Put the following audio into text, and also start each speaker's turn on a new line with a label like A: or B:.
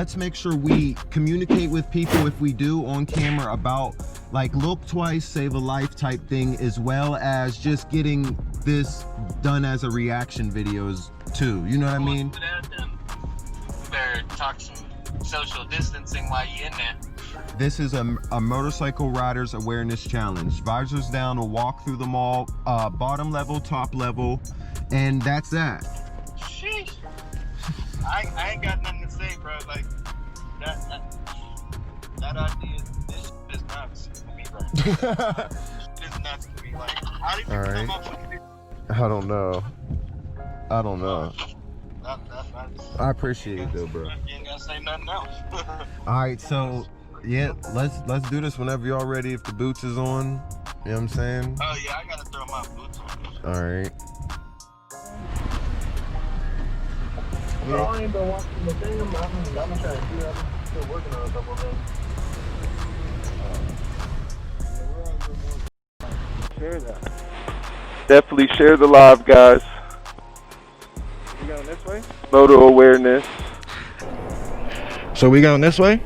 A: let's make sure we communicate with people if we do on camera about like look twice, save a life type thing, as well as just getting this done as a reaction videos too. You know what I mean?
B: Better talk some social distancing while you in there.
A: This is a motorcycle riders awareness challenge. Visors down, we'll walk through the mall, bottom level, top level, and that's that.
B: Sheesh. I ain't got nothing to say, bro. Like that idea, this is nuts to me, bro. This is nuts to me. Like, how do you come up with this?
A: I don't know. I appreciate it though, bro.
B: You ain't gotta say nothing else.
A: All right, so yeah, let's do this whenever y'all ready. If the boots is on, you know what I'm saying?
B: Oh yeah, I gotta throw my boots on.
A: All right.
C: I ain't been watching the thing. I'm trying to do that. I'm still working on a couple of things. Share that.
D: Definitely share the live, guys.
C: You going this way?
D: Motor awareness.
C: So we going this way?